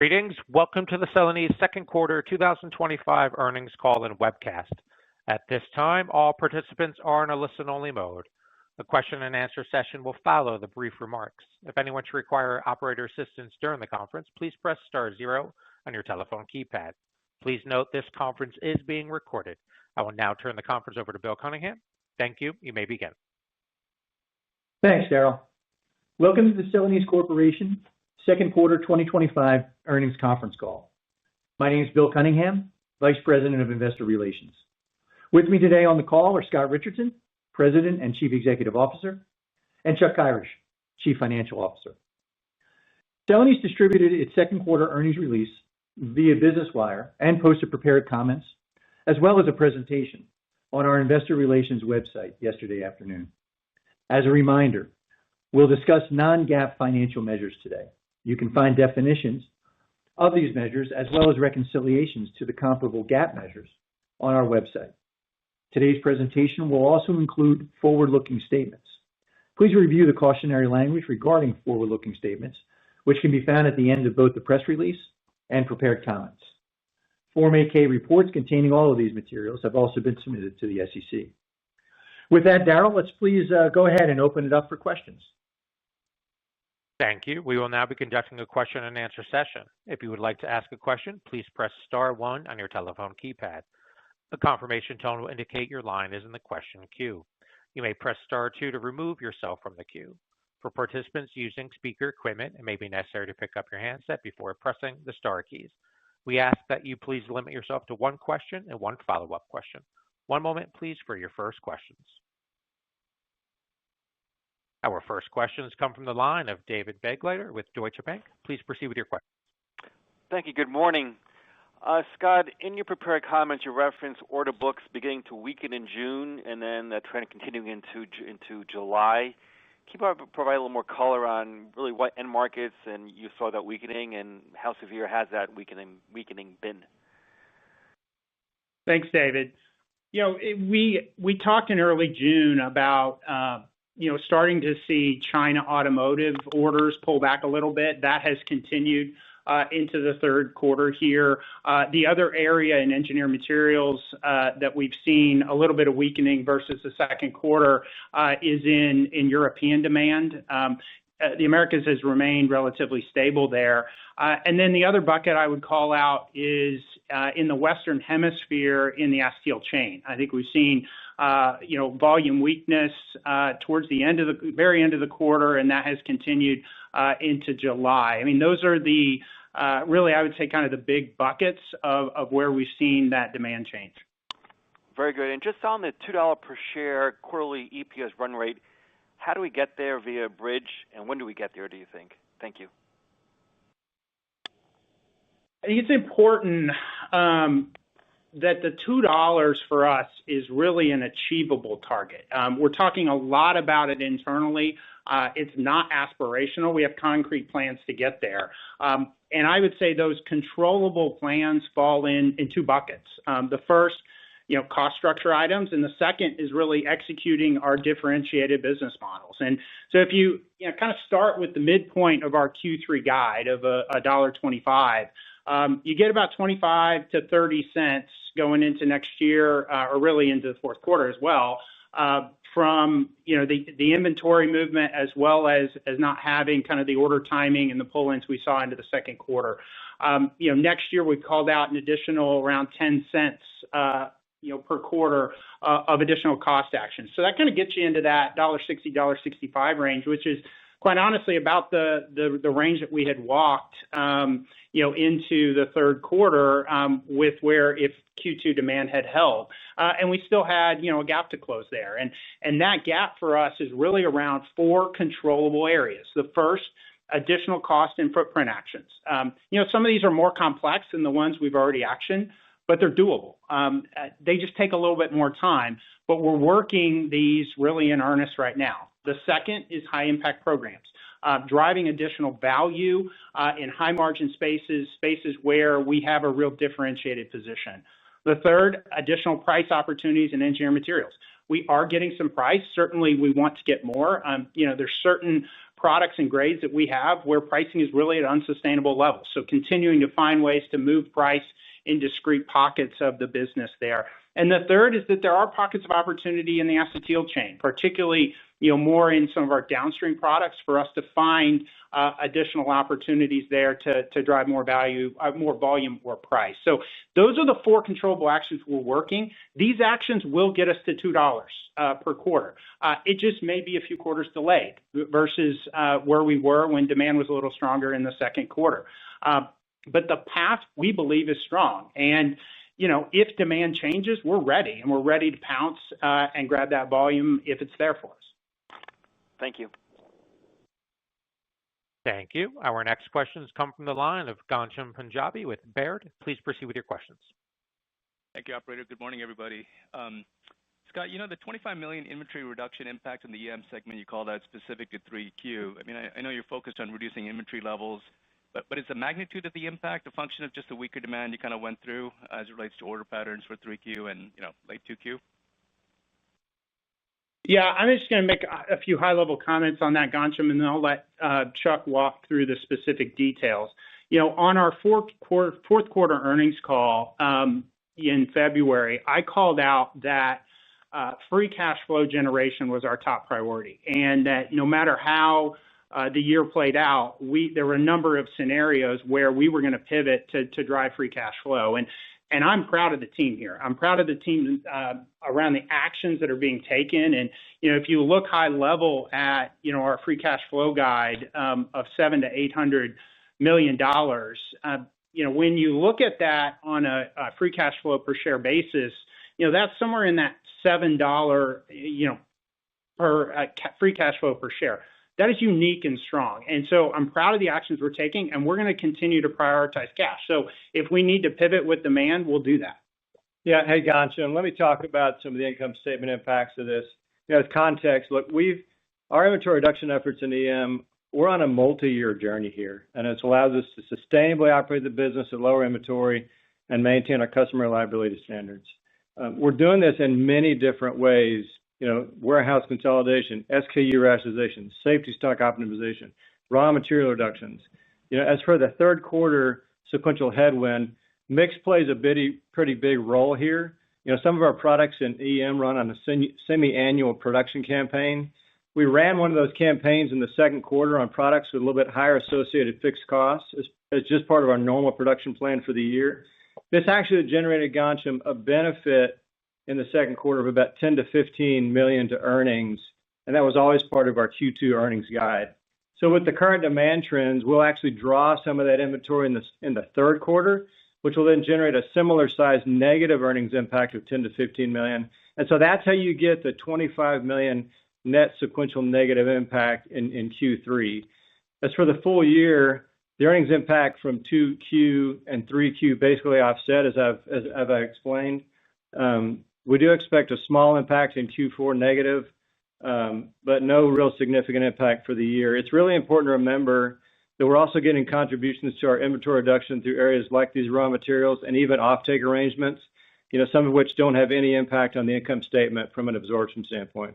Greetings. Welcome to the Celanese second quarter 2025 earnings call and webcast. At this time, all participants are in a listen-only mode. A question and answer session will follow the brief remarks. If anyone should require operator assistance during the conference, please press star zero on your telephone keypad. Please note this conference is being recorded. I will now turn the conference over to Bill Cunningham. Thank you. You may begin. Thanks, Daryl. Welcome to the Celanese Corporation second quarter 2025 earnings conference call. My name is Bill Cunningham, Vice President of Investor Relations. With me today on the call are Scott Richardson, President and Chief Executive Officer, and Chuck Kyrish, Chief Financial Officer. Celanese distributed its second quarter earnings release via Business Wire and posted prepared comments, as well as a presentation on our Investor Relations website yesterday afternoon. As a reminder, we'll discuss non-GAAP financial measures today. You can find definitions of these measures as well as reconciliations to the comparable GAAP measures on our website. Today's presentation will also include forward-looking statements. Please review the cautionary language regarding forward-looking statements, which can be found at the end of both the press release and prepared comments. Form 8-K reports containing all of these materials have also been submitted to the SEC. With that, Daryl, let's please go ahead and open it up for questions. Thank you. We will now be conducting a question and answer session. If you would like to ask a question, please press star one on your telephone keypad. A confirmation tone will indicate your line is in the question queue. You may press star two to remove yourself from the queue. For participants using speaker equipment, it may be necessary to pick up your handset before pressing the star keys. We ask that you please limit yourself to one question and one follow-up question. One moment, please, for your first questions. Our first questions come from the line of David Begleiter with Deutsche Bank. Please proceed with your questions. Thank you. Good morning. Scott, in your prepared comments, you referenced order books beginning to weaken in June and then that trend continuing into July. Can you provide a little more color on really what end markets and you saw that weakening and how severe has that weakening been? Thanks, David. We talked in early June about starting to see China automotive orders pull back a little bit. That has continued into the third quarter here. The other area in engineered materials that we've seen a little bit of weakening versus the second quarter is in European demand. The Americas has remained relatively stable there. And then the other bucket I would call out is in the Western Hemisphere in the acetyl chain. I think we've seen volume weakness towards the very end of the quarter, and that has continued into July. I mean, those are the really, I would say, kind of the big buckets of where we've seen that demand change. Very good. And just on the $2 per share quarterly EPS run rate, how do we get there via bridge, and when do we get there, do you think? Thank you. I think it's important that the $2 for us is really an achievable target. We're talking a lot about it internally. It's not aspirational. We have concrete plans to get there. And I would say those controllable plans fall in two buckets. The first, cost structure items, and the second is really executing our differentiated business models. And so if you kind of start with the midpoint of our Q3 guide of $1.25, you get about 25 to 30 cents going into next year, or really into the fourth quarter as well, from the inventory movement as well as not having kind of the order timing and the pull-ins we saw into the second quarter. Next year we called out an additional around 10 cents per quarter of additional cost actions. So that kind of gets you into that $1.60, $1.65 range, which is quite honestly about the range that we had walked into the third quarter with where if Q2 demand had held. And we still had a gap to close there. And that gap for us is really around four controllable areas. The first, additional cost and footprint actions. Some of these are more complex than the ones we've already actioned, but they're doable. They just take a little bit more time, but we're working these really in earnest right now. The second is high impact programs, driving additional value in high margin spaces where we have a real differentiated position. The third, additional price opportunities in engineered materials. We are getting some price. Certainly we want to get more. There's certain products and grades that we have where pricing is really at unsustainable levels. So continuing to find ways to move price in discrete pockets of the business there. And the third is that there are pockets of opportunity in the acetyl chain, particularly more in some of our downstream products for us to find additional opportunities there to drive more value, more volume or price. So those are the four controllable actions we're working. These actions will get us to $2 per quarter. It just may be a few quarters delayed versus where we were when demand was a little stronger in the second quarter. But the path we believe is strong. And if demand changes, we're ready, and we're ready to pounce and grab that volume if it's there for us. Thank you. Thank you. Our next questions come from the line of Ghansham Panjabi with Baird. Please proceed with your questions. Thank you, operator. Good morning, everybody. Scott, the 25 million inventory reduction impact in the EM segment, you called out specific to 3Q. I mean, I know you're focused on reducing inventory levels, but is the magnitude of the impact a function of just the weaker demand you kind of went through as it relates to order patterns for 3Q and late 2Q? Yeah, I'm just going to make a few high-level comments on that, Ghansham, and then I'll let Chuck walk through the specific details. On our fourth quarter earnings call in February, I called out that free cash flow generation was our top priority, and that no matter how the year played out, there were a number of scenarios where we were going to pivot to drive free cash flow. And I'm proud of the team here. I'm proud of the team around the actions that are being taken. And, if you look high level at, our free cash flow guide of $700 to $800 million, when you look at that on a free cash flow per share basis, that's somewhere in that $7, per free cash flow per share. That is unique and strong. And so I'm proud of the actions we're taking, and we're going to continue to prioritize cash. So if we need to pivot with demand, we'll do that. Yeah. Hey, Ghansham, let me talk about some of the income statement impacts of this. As context, look, our inventory reduction efforts in EM, we're on a multi-year journey here, and it's allowed us to sustainably operate the business at lower inventory and maintain our customer reliability standards. We're doing this in many different ways. Warehouse consolidation, SKU rationalization, safety stock optimization, raw material reductions. As for the third quarter sequential headwind, mix plays a pretty big role here. Some of our products in EM run on a semi-annual production campaign. We ran one of those campaigns in the second quarter on products with a little bit higher associated fixed costs. It's just part of our normal production plan for the year. This actually generated, Ghansham, a benefit in the second quarter of about $10 to $15 million to earnings, and that was always part of our Q2 earnings guide. So with the current demand trends, we'll actually draw some of that inventory in the third quarter, which will then generate a similar size negative earnings impact of $10 to $15 million. And so that's how you get the $25 million net sequential negative impact in Q3. As for the full year, the earnings impact from 2Q and 3Q basically offset, as I explained. We do expect a small impact in Q4 negative, but no real significant impact for the year. It's really important to remember that we're also getting contributions to our inventory reduction through areas like these raw materials and even offtake arrangements, some of which don't have any impact on the income statement from an absorption standpoint.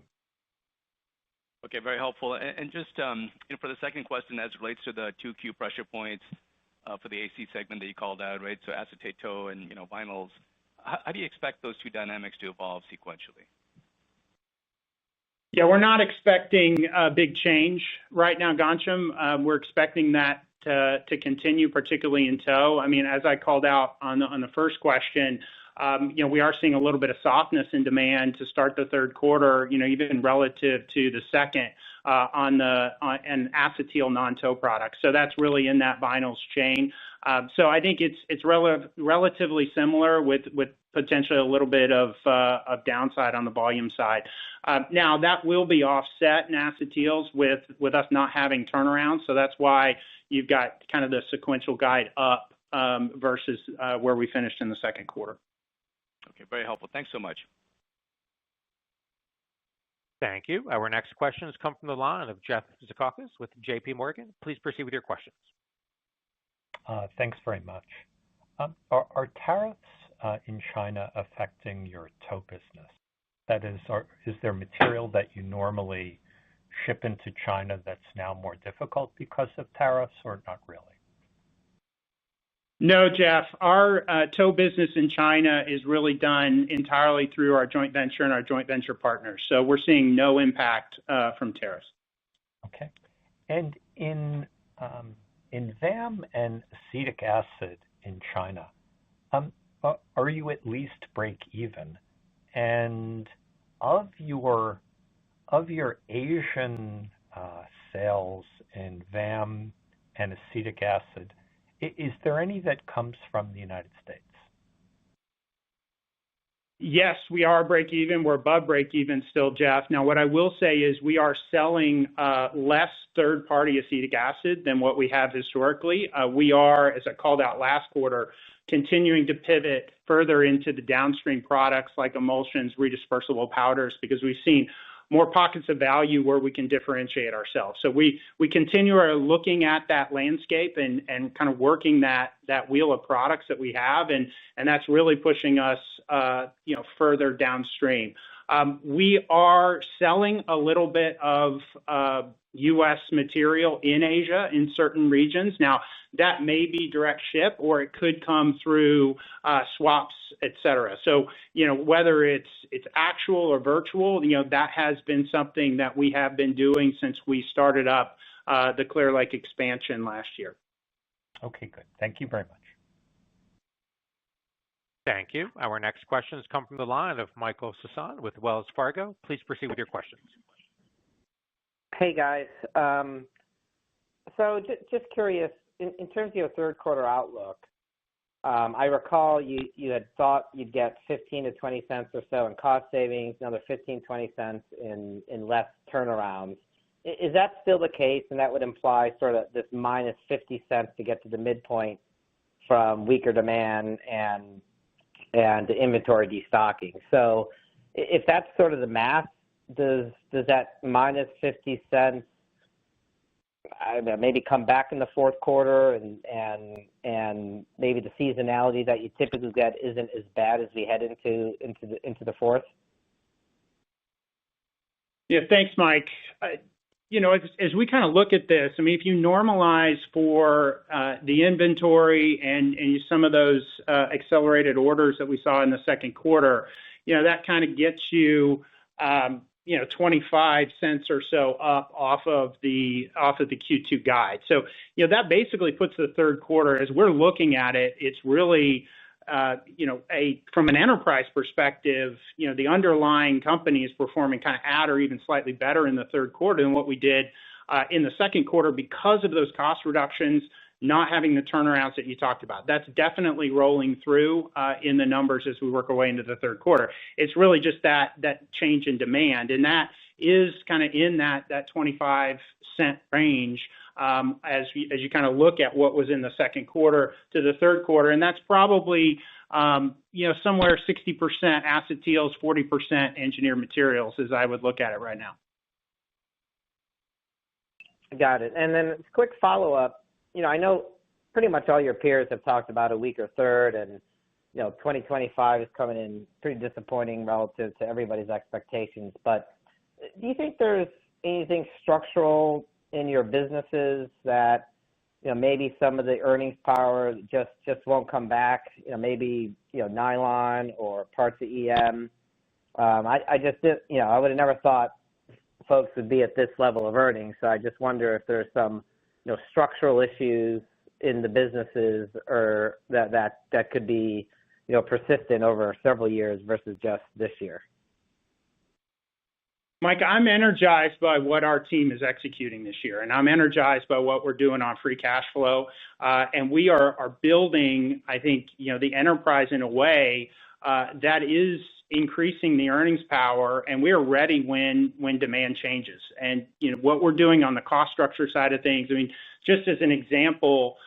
Okay, very helpful. And just for the second question, as it relates to the 2Q pressure points for the AC segment that you called out, right? So acetate tow and vinyls. How do you expect those two dynamics to evolve sequentially? Yeah, we're not expecting a big change right now, Ghansham. We're expecting that to continue, particularly in tow. I mean, as I called out on the first question, we are seeing a little bit of softness in demand to start the third quarter, even relative to the second on an acetyl non-tow products. So that's really in that vinyls chain. So I think it's relatively similar with potentially a little bit of downside on the volume side. Now that will be offset in acetyls with us not having turnaround. So that's why you've got kind of the sequential guide up versus where we finished in the second quarter. Okay, very helpful. Thanks so much. Thank you. Our next questions come from the line of Jeff Zekauskas with JP Morgan. Please proceed with your questions. Thanks very much. Are tariffs in China affecting your tow business? That is there material that you normally ship into China that's now more difficult because of tariffs, or not really? No, Jeff. Our tow business in China is really done entirely through our joint venture and our joint venture partners. So we're seeing no impact from tariffs. Okay. And in VAM and acetic acid in China, are you at least break even? And of your Asian sales in VAM and acetic acid, is there any that comes from the United States? Yes, we are break even. We're above break even still, Jeff. Now, what I will say is we are selling less third-party acetic acid than what we have historically. We are, as I called out last quarter, continuing to pivot further into the downstream products like emulsions, redispersible powders, because we've seen more pockets of value where we can differentiate ourselves. So we continue looking at that landscape and kind of working that wheel of products that we have, and that's really pushing us further downstream. We are selling a little bit of U.S. material in Asia in certain regions. Now, that may be direct ship or it could come through swaps, et cetera. So, whether it's actual or virtual, that has been something that we have been doing since we started up the Clear Lake expansion last year. Okay, good. Thank you very much. Thank you. Our next questions come from the line of Michael Sison with Wells Fargo. Please proceed with your questions. Hey, guys. So just curious, in terms of your third quarter outlook, I recall you had thought you'd get 15 to 20 cents or so in cost savings, another 15, 20 cents in less turnarounds. Is that still the case? And that would imply sort of this minus 50 cents to get to the midpoint from weaker demand and inventory destocking. So if that's sort of the math, does that minus 50 cents maybe come back in the fourth quarter and maybe the seasonality that you typically get isn't as bad as we head into the fourth? Yeah, thanks, Mike. As we kind of look at this, I mean, if you normalize for the inventory and some of those accelerated orders that we saw in the second quarter, that kind of gets you, 25 cents or so up off of the Q2 guide. So, that basically puts the third quarter, as we're looking at it, it's really, from an enterprise perspective, the underlying company is performing kind of at or even slightly better in the third quarter than what we did in the second quarter because of those cost reductions, not having the turnarounds that you talked about. That's definitely rolling through in the numbers as we work our way into the third quarter. It's really just that change in demand, and that is kind of in that 25-cent range as you kind of look at what was in the second quarter to the third quarter, and that's probably somewhere 60% acetyls, 40% engineered materials, as I would look at it right now. Got it. And then quick follow-up. I know pretty much all your peers have talked about a weaker third, and 2025 is coming in pretty disappointing relative to everybody's expectations. But do you think there's anything structural in your businesses that maybe some of the earnings power just won't come back? Maybe nylon or parts of EM. I just did. I would have never thought folks would be at this level of earnings. So I just wonder if there's some structural issues in the businesses or that could be persistent over several years versus just this year. Mike, I'm energized by what our team is executing this year, and I'm energized by what we're doing on free cash flow. And we are building, I think, the enterprise in a way that is increasing the earnings power, and we are ready when demand changes. And what we're doing on the cost structure side of things, I mean, just as an example,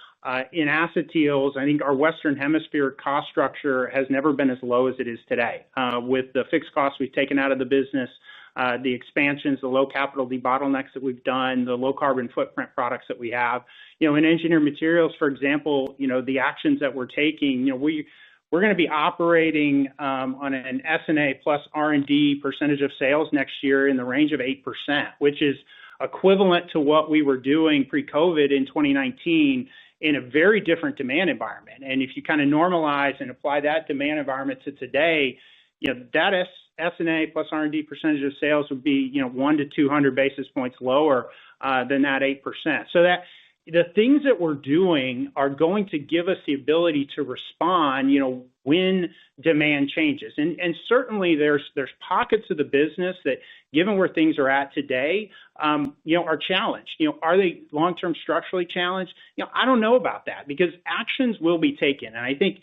in acetyls, I think our Western Hemisphere cost structure has never been as low as it is today. With the fixed costs we've taken out of the business, the expansions, the low capital debottlenecks that we've done, the low carbon footprint products that we have. In engineered materials, for example, the actions that we're taking, we're going to be operating on an S&A plus R&D percentage of sales next year in the range of 8%, which is equivalent to what we were doing pre-COVID in 2019 in a very different demand environment. And if you kind of normalize and apply that demand environment to today, that S&A plus R&D percentage of sales would be 1 to 200 basis points lower than that 8%. So that the things that we're doing are going to give us the ability to respond, when demand changes. And certainly there's pockets of the business that, given where things are at today, are challenged. Are they long-term structurally challenged? I don't know about that, because actions will be taken. And I think,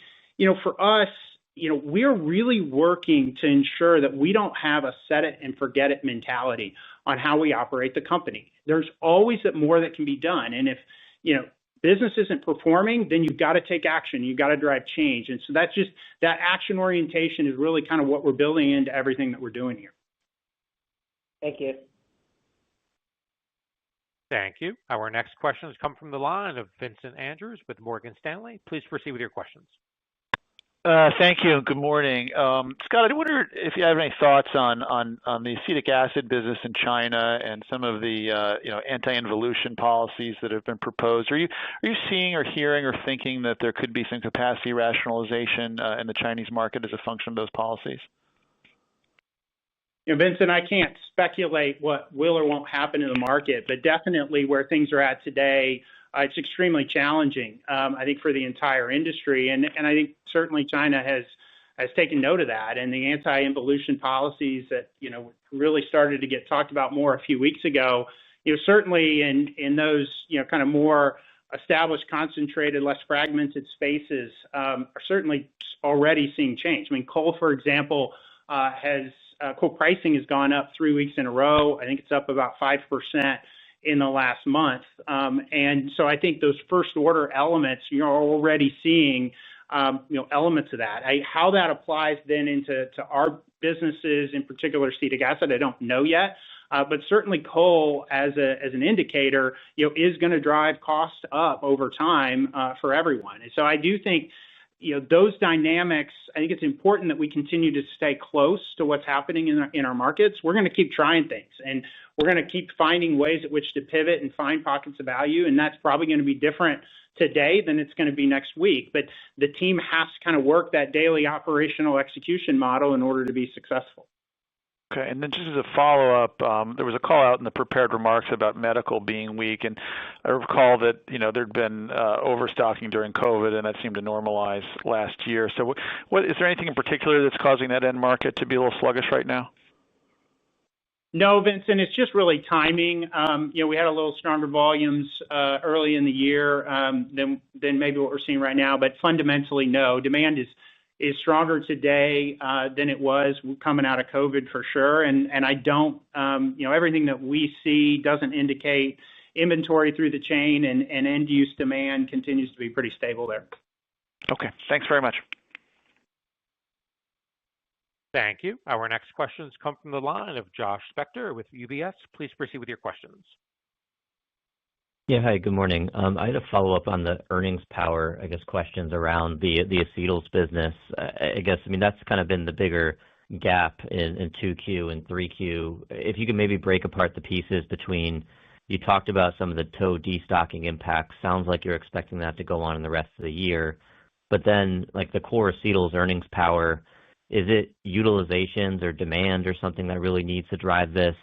for us, we're really working to ensure that we don't have a set it and forget it mentality on how we operate the company. There's always more that can be done. And if, business isn't performing, then you've got to take action. You've got to drive change. And so that's just, that action orientation is really kind of what we're building into everything that we're doing here. Thank you. Thank you. Our next questions come from the line of Vincent Andrews with Morgan Stanley. Please proceed with your questions. Thank you, and good morning. Scott, I wonder if you have any thoughts on the acetic acid business in China and some of the anti-involution policies that have been proposed. Are you seeing or hearing or thinking that there could be some capacity rationalization in the Chinese market as a function of those policies? Vincent, I can't speculate what will or won't happen in the market, but definitely where things are at today, it's extremely challenging, I think, for the entire industry. And I think certainly China has taken note of that. And the anti-involution policies that, really started to get talked about more a few weeks ago, certainly in those, kind of more established, concentrated, less fragmented spaces are certainly already seeing change. I mean, coal, for example, coal pricing has gone up 3 weeks in a row. I think it's up about 5% in the last month. And so I think those first order elements, you're already seeing, elements of that. How that applies then into our businesses, in particular acetic acid, I don't know yet. But certainly coal as an indicator, is going to drive costs up over time for everyone. And so I do think, those dynamics, I think it's important that we continue to stay close to what's happening in our markets. We're going to keep trying things, and we're going to keep finding ways at which to pivot and find pockets of value. And that's probably going to be different today than it's going to be next week. But the team has to kind of work that daily operational execution model in order to be successful. Okay, and then just as a follow-up, there was a call out in the prepared remarks about medical being weak, and I recall that there'd been overstocking during COVID, and that seemed to normalize last year. So, what is there anything in particular that's causing that end market to be a little sluggish right now? No, Vincent, it's just really timing. We had a little stronger volumes early in the year than maybe what we're seeing right now, but fundamentally, no. Demand is stronger today than it was coming out of COVID for sure. And I don't, everything that we see doesn't indicate inventory through the chain, and end use demand continues to be pretty stable there. Okay, thanks very much. Thank you. Our next questions come from the line of Josh Spector with UBS. Please proceed with your questions. Yeah, hi, good morning. I had a follow-up on the earnings power, questions around the acetyls business. That's kind of been the bigger gap in 2Q and 3Q. If you could maybe break apart the pieces between, you talked about some of the tow destocking impacts. Sounds like you're expecting that to go on in the rest of the year. But then, like the core acetyls earnings power, is it utilizations or demand or something that really needs to drive this?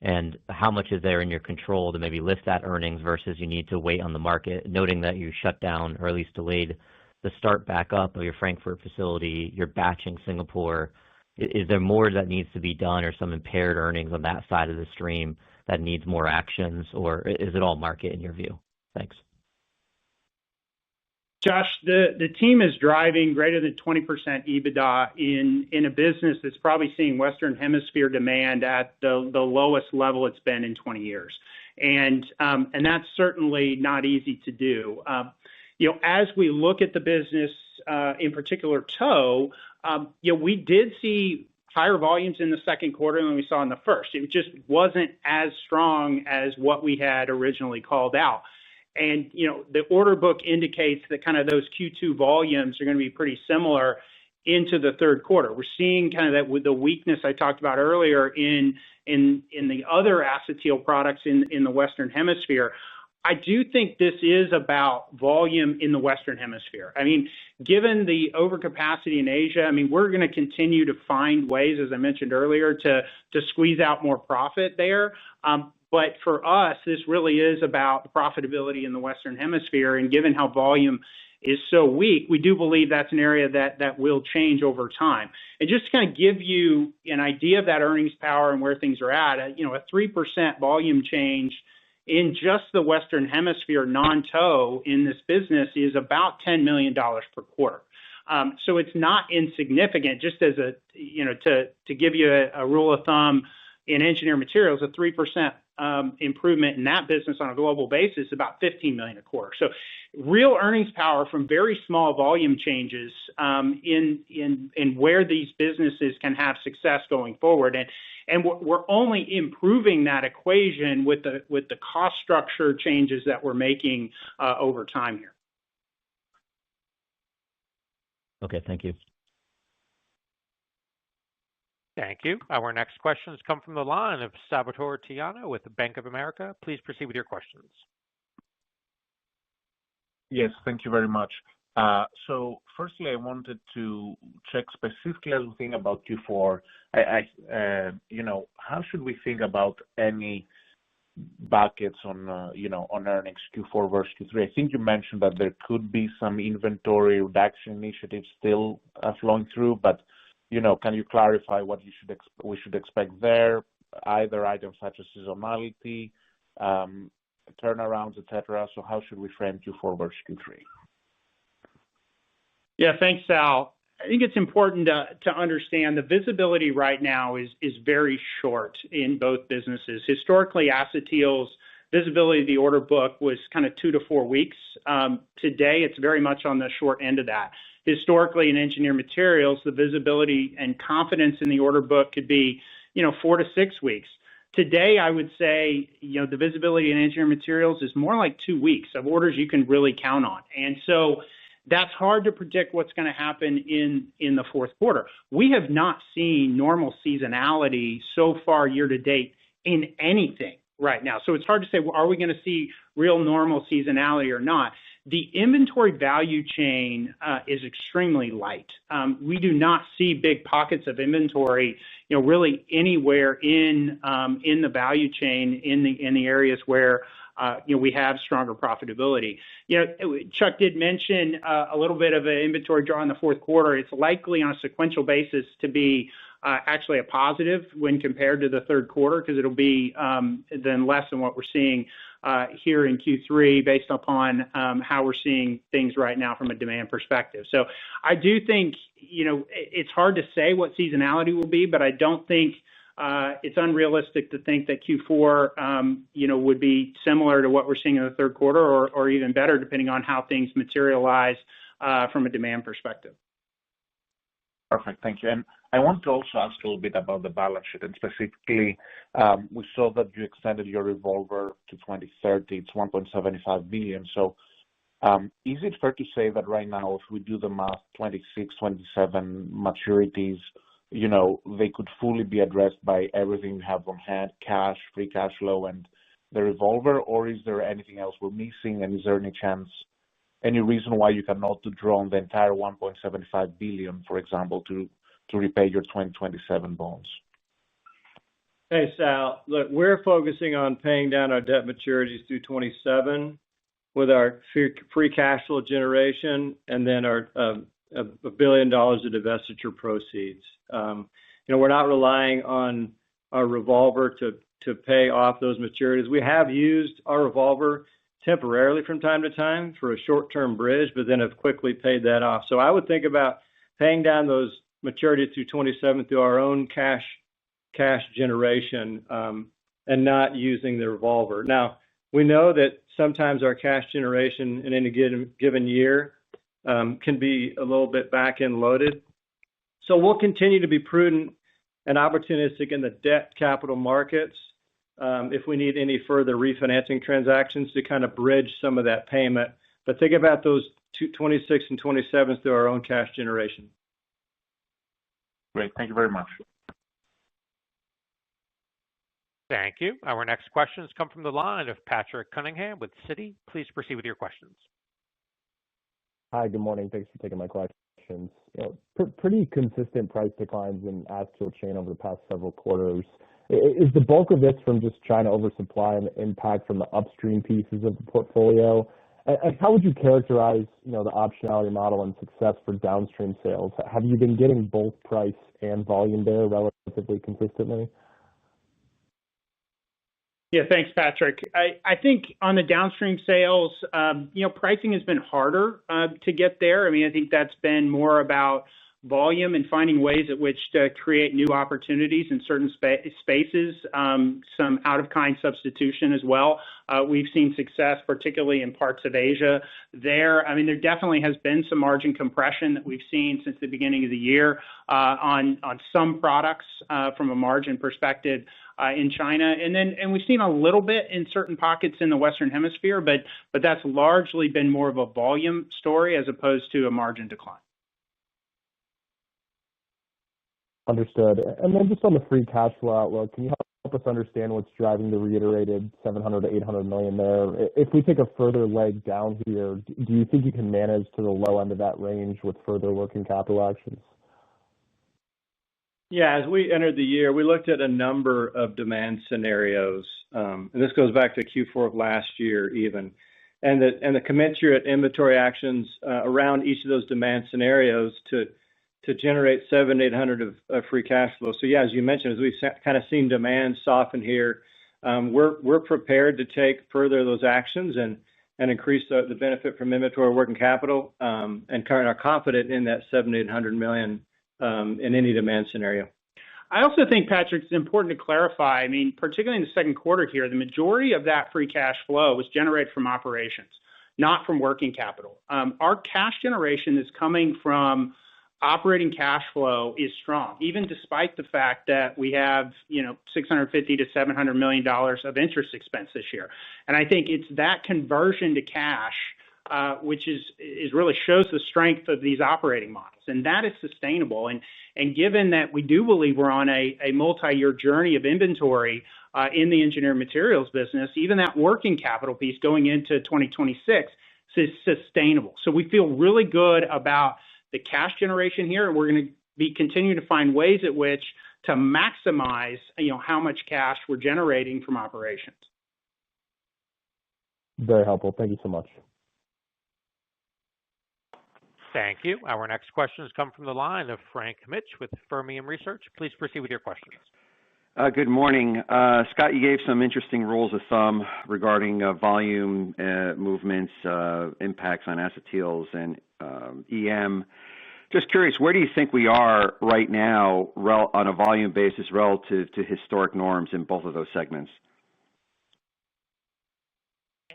And how much is there in your control to maybe lift that earnings versus you need to wait on the market, noting that you shut down or at least delayed the start back up of your Frankfurt facility, you're batching Singapore. Is there more that needs to be done or some impaired earnings on that side of the stream that needs more actions, or is it all market in your view? Thanks. Josh, the team is driving greater than 20% EBITDA in a business that's probably seeing Western Hemisphere demand at the lowest level it's been in 20 years. And that's certainly not easy to do. As we look at the business, in particular tow, we did see higher volumes in the second quarter than we saw in the first. It just wasn't as strong as what we had originally called out. And, the order book indicates that kind of those Q2 volumes are going to be pretty similar into the third quarter. We're seeing kind of that with the weakness I talked about earlier in the other acetyl products in the Western Hemisphere. I do think this is about volume in the Western Hemisphere. I mean, given the overcapacity in Asia, I mean, we're going to continue to find ways, as I mentioned earlier, to squeeze out more profit there. But for us, this really is about the profitability in the Western Hemisphere. And given how volume is so weak, we do believe that's an area that will change over time. And just to kind of give you an idea of that earnings power and where things are at, a 3% volume change in just the Western Hemisphere non-tow in this business is about $10 million per quarter. So it's not insignificant. Just as to give you a rule of thumb, in engineered materials, a 3% improvement in that business on a global basis is about $15 million a quarter. So real earnings power from very small volume changes in where these businesses can have success going forward. And we're only improving that equation with the cost structure changes that we're making over time here. Okay, thank you. Thank you. Our next questions come from the line of Salvatore Tiano with Bank of America. Please proceed with your questions. Yes, thank you very much. So firstly, I wanted to check specifically as we think about Q4. How should we think about any buckets on earnings Q4 versus Q3? I think you mentioned that there could be some inventory reduction initiatives still flowing through, but can you clarify what we should expect there? Either items such as seasonality, turnarounds, etc. So how should we frame Q4 versus Q3? Yeah, thanks, Sal. I think it's important to understand the visibility right now is very short in both businesses. Historically, acetyls visibility of the order book was kind of 2 to 4 weeks. Today, it's very much on the short end of that. Historically, in engineered materials, the visibility and confidence in the order book could be 4 to 6 weeks. Today, I would say the visibility in engineered materials is more like 2 weeks of orders you can really count on. And so that's hard to predict what's going to happen in the fourth quarter. We have not seen normal seasonality so far year to date in anything right now. So it's hard to say, well, are we going to see real normal seasonality or not? The inventory value chain is extremely light. We do not see big pockets of inventory, really anywhere in the value chain in the areas where we have stronger profitability. Chuck did mention a little bit of an inventory draw in the fourth quarter. It's likely on a sequential basis to be actually a positive when compared to the third quarter, because it'll be then less than what we're seeing here in Q3 based upon how we're seeing things right now from a demand perspective. So I do think, it's hard to say what seasonality will be, but I don't think it's unrealistic to think that Q4, would be similar to what we're seeing in the third quarter or even better, depending on how things materialize from a demand perspective. Perfect. Thank you. And I want to also ask a little bit about the balance sheet, and specifically, we saw that you extended your revolver to 2030. It's $1.75 billion. So is it fair to say that right now, if we do the math, 26, 27 maturities, they could fully be addressed by everything you have on hand, cash, free cash flow, and the revolver? Or is there anything else we're missing? And is there any reason why you cannot draw on the entire $1.75 billion, for example, to repay your 2027 bonds? Hey, Sal. Look, we're focusing on paying down our debt maturities through 27 with our free cash flow generation and then our $1 billion of divestiture proceeds. We're not relying on our revolver to pay off those maturities. We have used our revolver temporarily from time to time for a short-term bridge, but then have quickly paid that off. So I would think about paying down those maturities through 27 through our own cash generation and not using the revolver. Now, we know that sometimes our cash generation in any given year can be a little bit back-end loaded. So we'll continue to be prudent and opportunistic in the debt capital markets. if we need any further refinancing transactions to kind of bridge some of that payment. But think about those 26 and 27s through our own cash generation. Great. Thank you very much. Thank you. Our next questions come from the line of Patrick Cunningham with Citi. Please proceed with your questions. Hi, good morning. Thanks for taking my questions. Pretty consistent price declines in acetyl chain over the past several quarters. Is the bulk of this from just China oversupply and the impact from the upstream pieces of the portfolio? And how would you characterize, the optionality model and success for downstream sales? Have you been getting both price and volume there relatively consistently? Yeah, thanks, Patrick. I think on the downstream sales, pricing has been harder to get there. I mean, I think that's been more about volume and finding ways at which to create new opportunities in certain spaces, some out-of-kind substitution as well. We've seen success, particularly in parts of Asia there. I mean, there definitely has been some margin compression that we've seen since the beginning of the year on some products from a margin perspective in China. And we've seen a little bit in certain pockets in the Western Hemisphere, but that's largely been more of a volume story as opposed to a margin decline. Understood. And then just on the free cash flow outlook, can you help us understand what's driving the reiterated $700 to $800 million there? If we take a further leg down here, do you think you can manage to the low end of that range with further working capital actions? Yeah, as we entered the year, we looked at a number of demand scenarios, and this goes back to Q4 of last year even, and the commensurate inventory actions around each of those demand scenarios to generate $700-800 of free cash flow. So yeah, as you mentioned, as we've kind of seen demand soften here, we're prepared to take further those actions and increase the benefit from inventory working capital, and are confident in that $700-800 million in any demand scenario. I also think, Patrick, it's important to clarify, I mean, particularly in the second quarter here, the majority of that free cash flow was generated from operations, not from working capital. Our cash generation is coming from operating cash flow is strong, even despite the fact that we have, $650 to $700 million of interest expense this year. And I think it's that conversion to cash, which is really shows the strength of these operating models, and that is sustainable. And given that we do believe we're on a multi-year journey of inventory in the engineered materials business, even that working capital piece going into 2026 is sustainable. So we feel really good about the cash generation here, and we're going to be continuing to find ways at which to maximize, how much cash we're generating from operations. Very helpful. Thank you so much. Thank you. Our next questions come from the line of Frank Mitsch with Fermium Research. Please proceed with your questions. Good morning. Scott, you gave some interesting rules of thumb regarding volume movements, impacts on acetyls and EM. Just curious, where do you think we are right now on a volume basis relative to historic norms in both of those segments?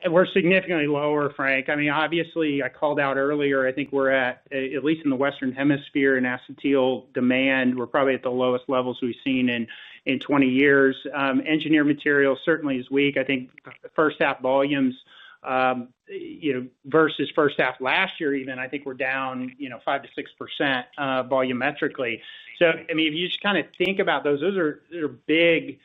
We're significantly lower, Frank. I mean, obviously, I called out earlier, I think we're at least in the Western Hemisphere in acetyl demand, we're probably at the lowest levels we've seen in 20 years. Engineered materials certainly is weak. I think first half volumes, versus first half last year even, I think we're down, 5 to 6% volumetrically. So, I mean, if you just kind of think about those are big,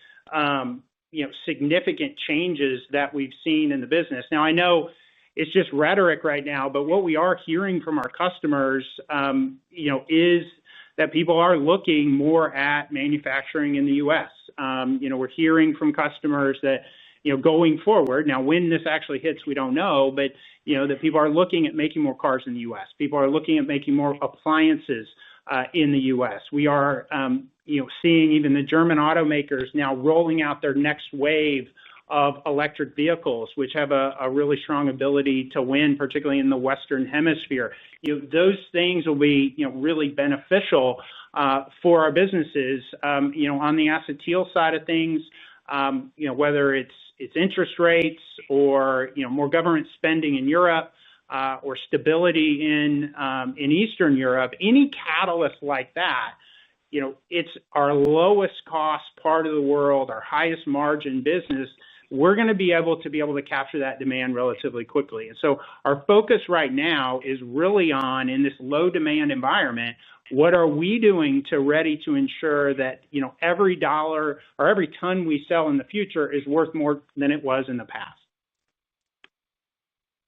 significant changes that we've seen in the business. Now, I know it's just rhetoric right now, but what we are hearing from our customers, is that people are looking more at manufacturing in the U.S. We're hearing from customers that, going forward, now when this actually hits, we don't know, but, that people are looking at making more cars in the U.S. People are looking at making more appliances in the U.S. We are, seeing even the German automakers now rolling out their next wave of electric vehicles, which have a really strong ability to win, particularly in the Western Hemisphere. Those things will be, really beneficial for our businesses. On the acetyl side of things, whether it's interest rates or, more government spending in Europe, or stability in Eastern Europe, any catalyst like that it's our lowest cost part of the world, our highest margin business. We're going to be able to capture that demand relatively quickly. And so our focus right now is really on, in this low demand environment, what are we doing ready to ensure that, every dollar or every ton we sell in the future is worth more than it was in the past.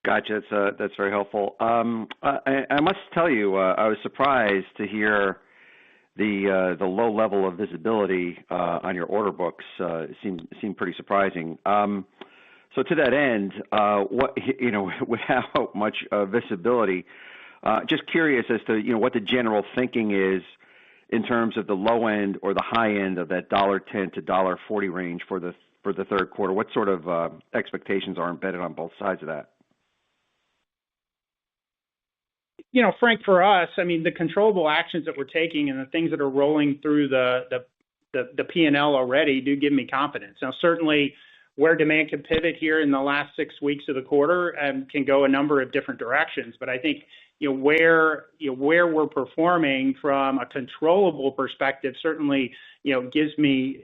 Gotcha. That's very helpful. I must tell you, I was surprised to hear the low level of visibility on your order books. Seemed pretty surprising. So to that end, without much visibility, just curious as to what the general thinking is in terms of the low end or the high end of that $10 to $40 range for the third quarter. What sort of expectations are embedded on both sides of that? Frank, for us, the controllable actions that we're taking and the things that are rolling through the P&L already do give me confidence. Now, certainly, where demand can pivot here in the last 6 weeks of the quarter can go a number of different directions. But I think where we're performing from a controllable perspective certainly gives me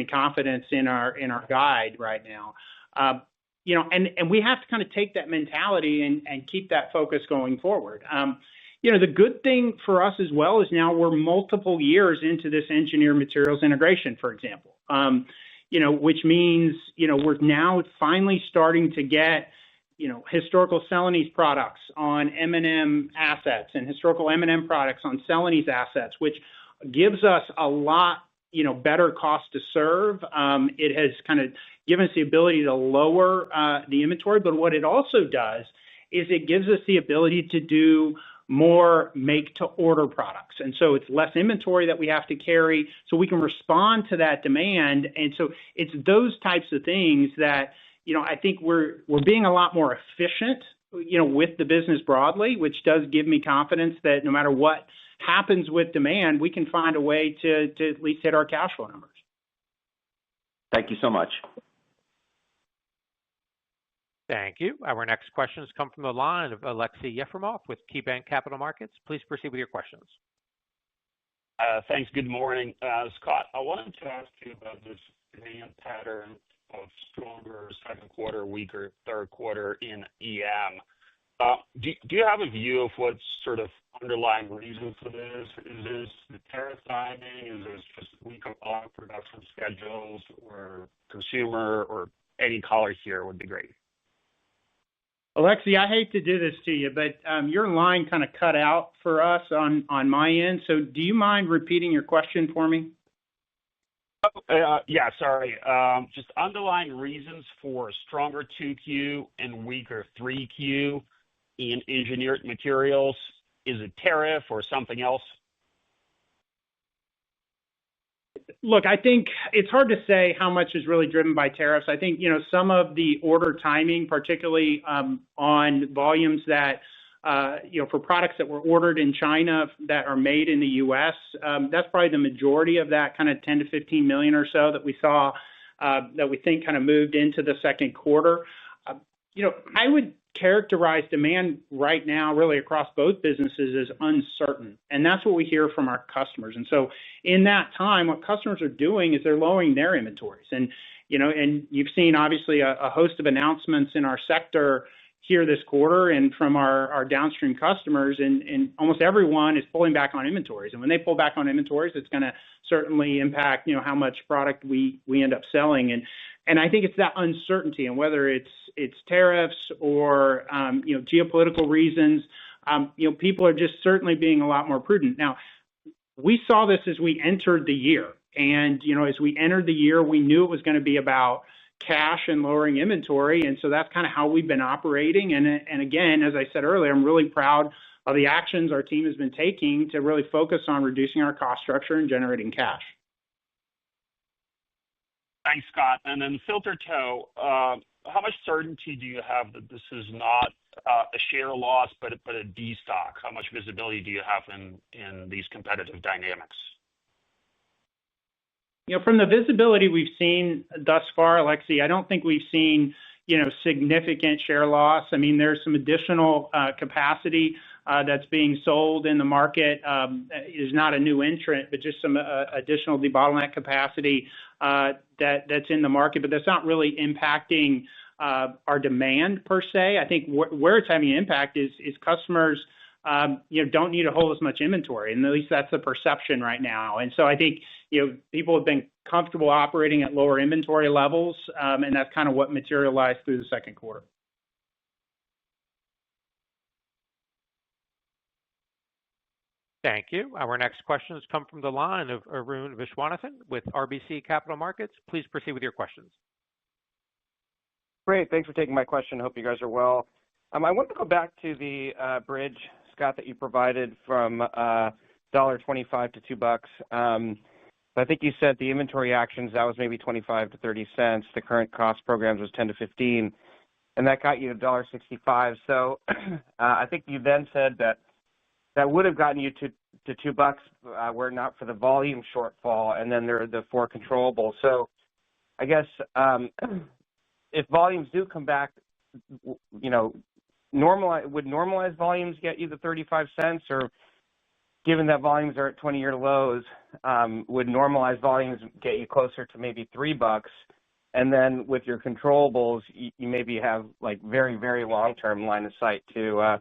confidence in our guide right now. And we have to kind of take that mentality and keep that focus going forward. The good thing for us as well is now we're multiple years into this engineered materials integration, for example, which means, we're now finally starting to get, historical Celanese products on M&M assets and historical M&M products on Celanese assets, which gives us a lot, better cost to serve. It has kind of given us the ability to lower the inventory, but what it also does is it gives us the ability to do more make-to-order products. And so it's less inventory that we have to carry, so we can respond to that demand. And so it's those types of things that, I think we're being a lot more efficient, with the business broadly, which does give me confidence that no matter what happens with demand, we can find a way to at least hit our cash flow numbers. Thank you so much. Thank you. Our next questions come from the line of Aleksey Yefremov with KeyBanc Capital Markets. Please proceed with your questions. Thanks. Good morning. Scott, I wanted to ask you about this demand pattern of stronger second quarter, weaker third quarter in EM. Do you have a view of what's sort of underlying reason for this? Is this the tariff timing? Is this just weaker auto production schedules or consumer, or any color here would be great? Alexi, I hate to do this to you, but your line kind of cut out for us on my end. So do you mind repeating your question for me? Yeah, sorry. Just underlying reasons for stronger 2Q and weaker 3Q in engineered materials. Is it tariff or something else? Look, I think it's hard to say how much is really driven by tariffs. I think, some of the order timing, particularly on volumes that, for products that were ordered in China that are made in the U.S., that's probably the majority of that kind of 10 to 15 million or so that we saw that we think kind of moved into the second quarter. I would characterize demand right now really across both businesses as uncertain. And that's what we hear from our customers. And so in that time, what customers are doing is they're lowering their inventories. And you've seen obviously a host of announcements in our sector here this quarter and from our downstream customers, and almost everyone is pulling back on inventories. And when they pull back on inventories, it's going to certainly impact, how much product we end up selling. And I think it's that uncertainty, and whether it's tariffs or geopolitical reasons, people are just certainly being a lot more prudent. Now, we saw this as we entered the year, and as we entered the year, we knew it was going to be about cash and lowering inventory, and so that's kind of how we've been operating. And again, as I said earlier, I'm really proud of the actions our team has been taking to really focus on reducing our cost structure and generating cash. Thanks, Scott. And then filter tow, how much certainty do you have that this is not a share loss, but a destock? How much visibility do you have in these competitive dynamics? From the visibility we've seen thus far, Alexi, I don't think we've seen, significant share loss. I mean, there's some additional capacity that's being sold in the market is not a new entrant, but just some additional debottleneck capacity that's in the market. But that's not really impacting our demand per se. I think where it's having an impact is customers don't need to hold as much inventory, and at least that's the perception right now. And so I think people have been comfortable operating at lower inventory levels, and that's kind of what materialized through the second quarter. Thank you. Our next questions come from the line of Arun Viswanathan with RBC Capital Markets. Please proceed with your questions. Great. Thanks for taking my question. Hope you guys are well. I want to go back to the bridge, Scott, that you provided from $1.25 to $2. I think you said the inventory actions, that was maybe 25 to 30 cents. The current cost programs was 10 to 15, and that got you to $1.65. So I think you then said that would have gotten you to $2 were it not for the volume shortfall, and then there are the four controllables. So I guess if volumes do come back, would normalized volumes get you the 35 cents, or given that volumes are at 20-year lows, would normalized volumes get you closer to maybe $3? And then with your controllables, you maybe have like very, very long-term line of sight to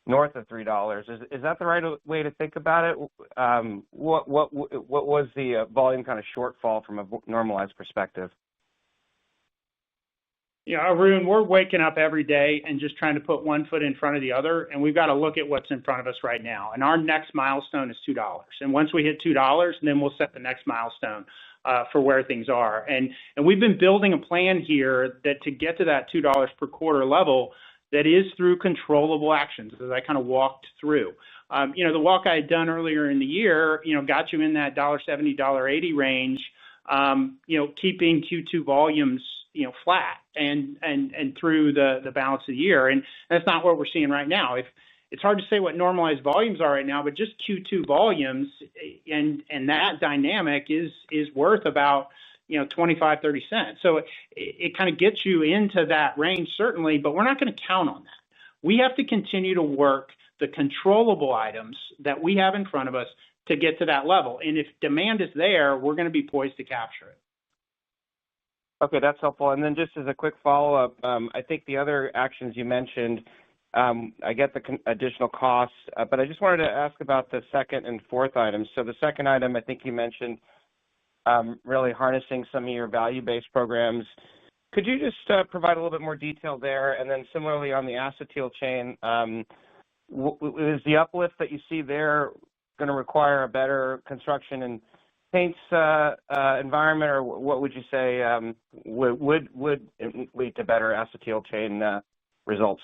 north of $3. Is that the right way to think about it? What was the volume kind of shortfall from a normalized perspective? Yeah, Arun, we're waking up every day and just trying to put one foot in front of the other, and we've got to look at what's in front of us right now. And our next milestone is $2. And once we hit $2, then we'll set the next milestone for where things are. And we've been building a plan here that to get to that $2 per quarter level, that is through controllable actions, as I kind of walked through. The walk I had done earlier in the year, got you in that $1.70, $1.80 range, keeping Q2 volumes flat and through the balance of the year. And that's not what we're seeing right now. It's hard to say what normalized volumes are right now, but just Q2 volumes and that dynamic is worth about 25, 30 cents. So it kind of gets you into that range, certainly, but we're not going to count on that. We have to continue to work the controllable items that we have in front of us to get to that level. And if demand is there, we're going to be poised to capture it. Okay, that's helpful. And then just as a quick follow-up, I think the other actions you mentioned, I get the additional costs, but I just wanted to ask about the second and fourth items. So the second item, I think you mentioned really harnessing some of your value-based programs. Could you just provide a little bit more detail there? And then similarly on the acetyl chain, is the uplift that you see there going to require a better construction and paints environment, or what would you say would lead to better acetyl chain results?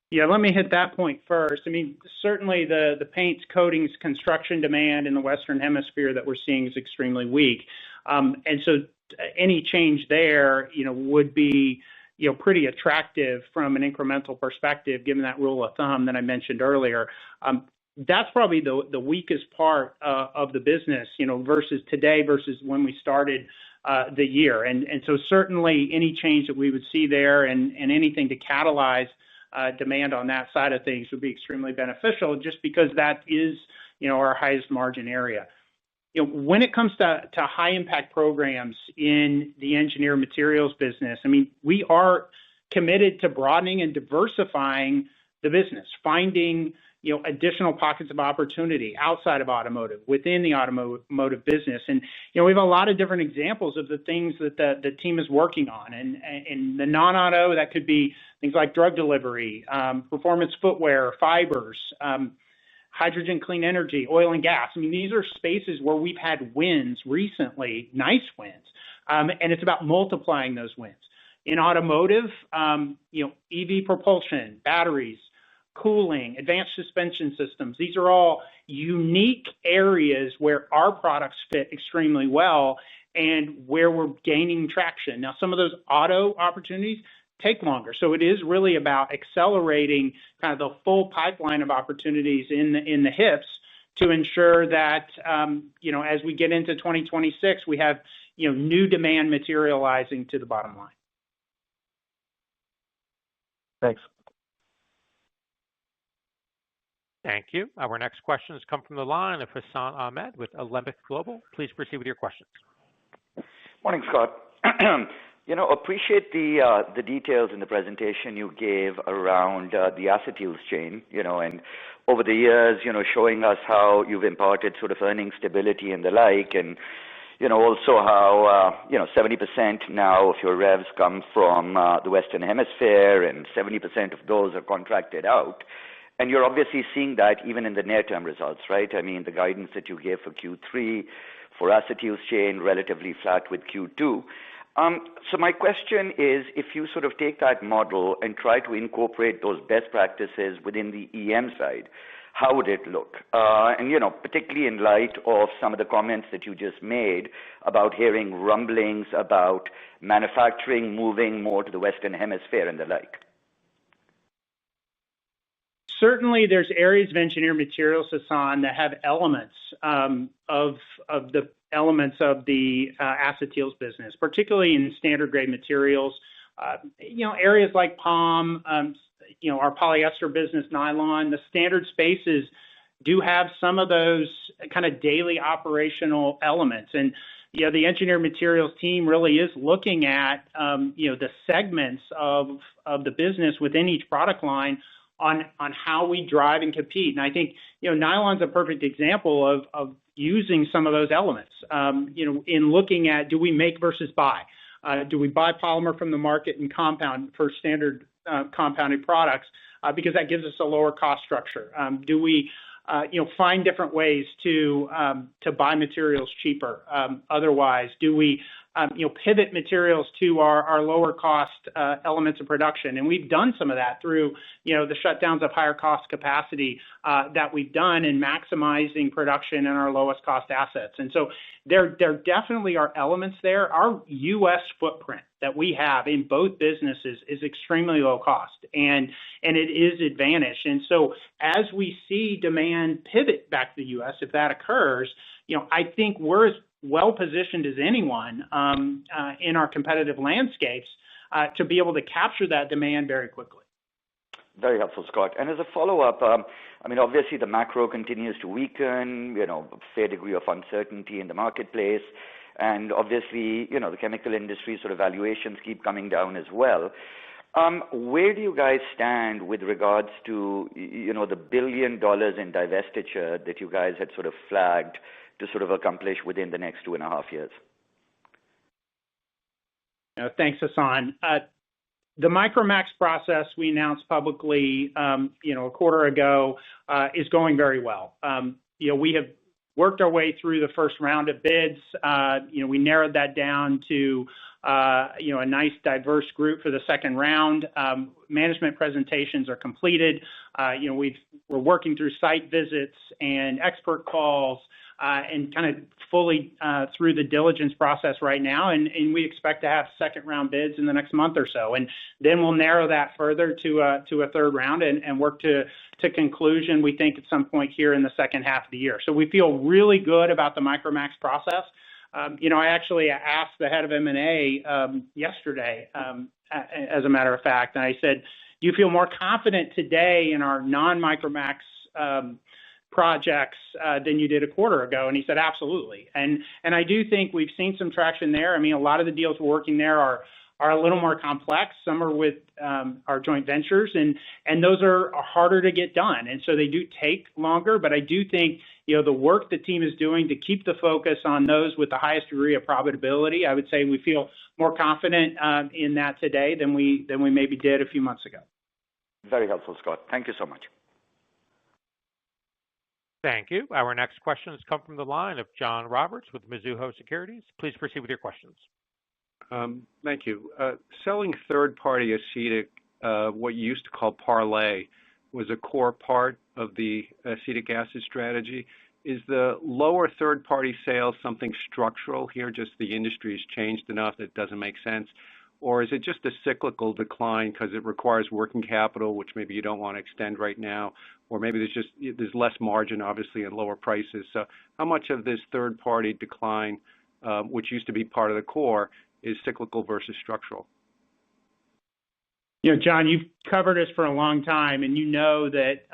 Yeah, let me hit that point first. I mean, certainly the paints, coatings, construction demand in the Western Hemisphere that we're seeing is extremely weak. And so any change there, would be, pretty attractive from an incremental perspective, given that rule of thumb that I mentioned earlier. That's probably the weakest part of the business, versus today versus when we started the year. And so certainly any change that we would see there and anything to catalyze demand on that side of things would be extremely beneficial, just because that is, our highest margin area. When it comes to high impact programs in the engineered materials business, I mean, we are committed to broadening and diversifying the business, finding additional pockets of opportunity outside of automotive, within the automotive business. And, we have a lot of different examples of the things that the team is working on. And the non-auto, that could be things like drug delivery, performance footwear, fibers, hydrogen, clean energy, oil and gas. I mean, these are spaces where we've had wins recently, nice wins. And it's about multiplying those wins. In automotive, EV propulsion, batteries, cooling, advanced suspension systems. These are all unique areas where our products fit extremely well and where we're gaining traction. Now, some of those auto opportunities take longer. So it is really about accelerating kind of the full pipeline of opportunities in the hips to ensure that, as we get into 2026, we have, new demand materializing to the bottom line. Thanks. Thank you. Our next questions come from the line of Hassan Ahmed with Alembic Global. Please proceed with your questions. Morning, Scott. Appreciate the details in the presentation you gave around the acetyls chain, and over the years, showing us how you've imparted sort of earning stability and the like, and also how 70% now of your revs come from the Western Hemisphere, and 70% of those are contracted out. And you're obviously seeing that even in the near-term results, right? I mean, the guidance that you gave for Q3 for acetyls chain relatively flat with Q2. So my question is, if you sort of take that model and try to incorporate those best practices within the EM side, how would it look? And particularly in light of some of the comments that you just made about hearing rumblings about manufacturing moving more to the Western Hemisphere and the like. Certainly, there's areas of engineered materials, Hassan, that have elements of the elements of the acetyls business, particularly in standard grade materials. Areas like POM, our polyester business, nylon, the standard spaces do have some of those kind of daily operational elements. And the engineered materials team really is looking at the segments of the business within each product line on how we drive and compete. And I think, nylon's a perfect example of using some of those elements, in looking at, do we make versus buy? Do we buy polymer from the market and compound for standard compounded products? Because that gives us a lower cost structure. Do we, find different ways to buy materials cheaper? Otherwise, do we, pivot materials to our lower cost elements of production? And we've done some of that through, the shutdowns of higher cost capacity that we've done in maximizing production in our lowest cost assets. And so there definitely are elements there. Our U.S. footprint that we have in both businesses is extremely low cost, and it is advantaged. And so as we see demand pivot back to the U.S., if that occurs, I think we're as well positioned as anyone in our competitive landscapes to be able to capture that demand very quickly. Very helpful, Scott. And as a follow-up, obviously the macro continues to weaken, a fair degree of uncertainty in the marketplace. And obviously, the chemical industry sort of valuations keep coming down as well. Where do you guys stand with regards to, the $1 billion in divestiture that you guys had sort of flagged to sort of accomplish within the next 2.5 years? Thanks, Hassan. The Micromax process we announced publicly, a quarter ago, is going very well. We have worked our way through the first round of bids. We narrowed that down to, a nice diverse group for the second round. Management presentations are completed. We're working through site visits and expert calls, and kind of fully through the diligence process right now. And we expect to have second round bids in the next month or so. And then we'll narrow that further to a third round and work to conclusion, we think, at some point here in the second half of the year. So we feel really good about the Micromax process. I actually asked the head of M&A yesterday, as a matter of fact, and I said, do you feel more confident today in our non-Micromax projects than you did a quarter ago? And he said, absolutely. And I do think we've seen some traction there. A lot of the deals we're working there are a little more complex. Some are with our joint ventures, and those are harder to get done. And so they do take longer, but I do think, the work the team is doing to keep the focus on those with the highest degree of profitability, I would say we feel more confident in that today than we maybe did a few months ago. Very helpful, Scott. Thank you so much. Thank you. Our next questions come from the line of John Roberts with Mizuho Securities. Please proceed with your questions. Thank you. Selling third-party acetic, what you used to call parlay, was a core part of the acetic acid strategy. Is the lower third-party sales something structural here, just the industry has changed enough that it doesn't make sense? Or is it just a cyclical decline because it requires working capital, which maybe you don't want to extend right now? Or maybe there's less margin, obviously, and lower prices. So how much of this third-party decline, which used to be part of the core, is cyclical versus structural? John, you've covered us for a long time, and you know that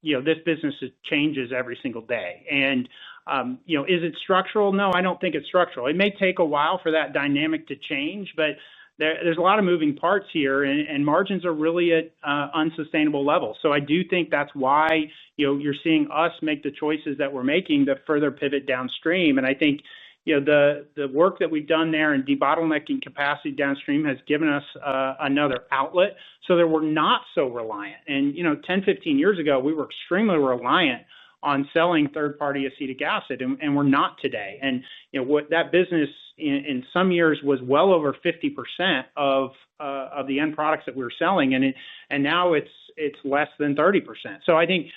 this business changes every single day. And, is it structural? No, I don't think it's structural. It may take a while for that dynamic to change, but there's a lot of moving parts here, and margins are really at unsustainable levels. So I do think that's why, you're seeing us make the choices that we're making to further pivot downstream. And I think, the work that we've done there in debottlenecking capacity downstream has given us another outlet so that we're not so reliant. And, 10, 15 years ago, we were extremely reliant on selling third-party acetic acid, and we're not today. And, what that business in some years was well over 50% of the end products that we were selling, and now it's less than 30%. So I think,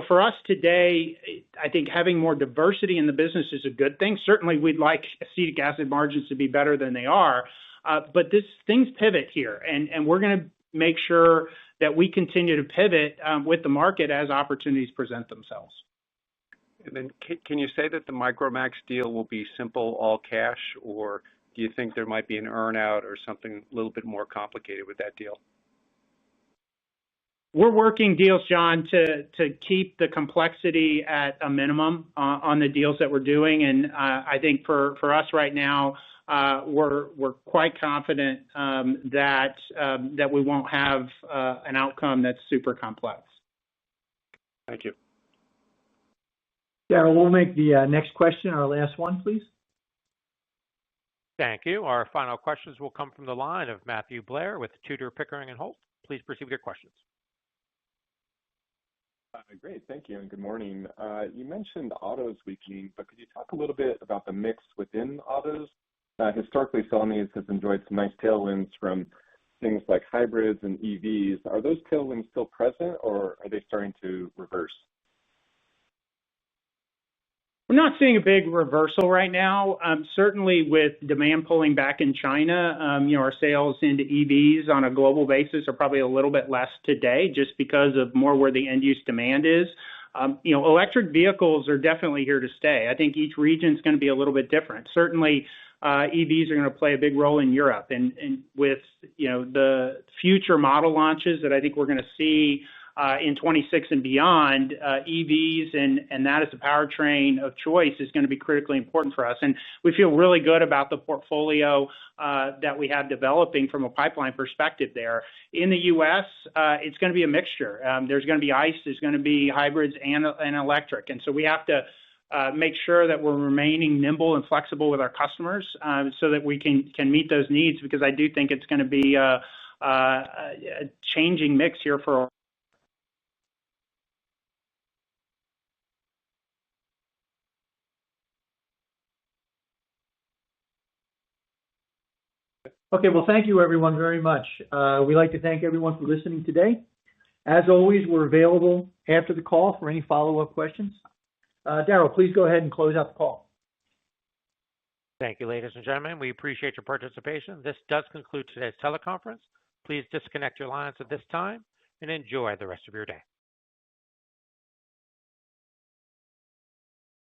for us today, I think having more diversity in the business is a good thing. Certainly, we'd like acetic acid margins to be better than they are, but things pivot here, and we're going to make sure that we continue to pivot with the market as opportunities present themselves. And then can you say that the Micromax deal will be simple, all cash, or do you think there might be an earn-out or something a little bit more complicated with that deal? We're working deals, John, to keep the complexity at a minimum on the deals that we're doing. And I think for us right now, we're quite confident that we won't have an outcome that's super complex. Thank you. Darryl, we'll make the next question our last one, please. Thank you. Our final questions will come from the line of Matthew Blair with Tudor, Pickering, and Holt. Please proceed with your questions. Great. Thank you, and good morning. You mentioned autos weakening, but could you talk a little bit about the mix within autos? Historically, Celanese has enjoyed some nice tailwinds from things like hybrids and EVs. Are those tailwinds still present, or are they starting to reverse? We're not seeing a big reversal right now. Certainly with demand pulling back in China, our sales into EVs on a global basis are probably a little bit less today just because of more where the end use demand is. Electric vehicles are definitely here to stay. I think each region is going to be a little bit different. Certainly, EVs are going to play a big role in Europe, and with the future model launches that I think we're going to see in 26 and beyond, EVs and that as a powertrain of choice is going to be critically important for us. And we feel really good about the portfolio that we have developing from a pipeline perspective there. In the U.S., it's going to be a mixture. There's going to be ICE, there's going to be hybrids and electric. And so we have to make sure that we're remaining nimble and flexible with our customers so that we can meet those needs, because I do think it's going to be a changing mix here for Okay, well, thank you everyone very much. We'd like to thank everyone for listening today. As always, we're available after the call for any follow-up questions. Darryl, please go ahead and close out the call. Thank you, ladies and gentlemen. We appreciate your participation. This does conclude today's teleconference. Please disconnect your lines at this time and enjoy the rest of your day.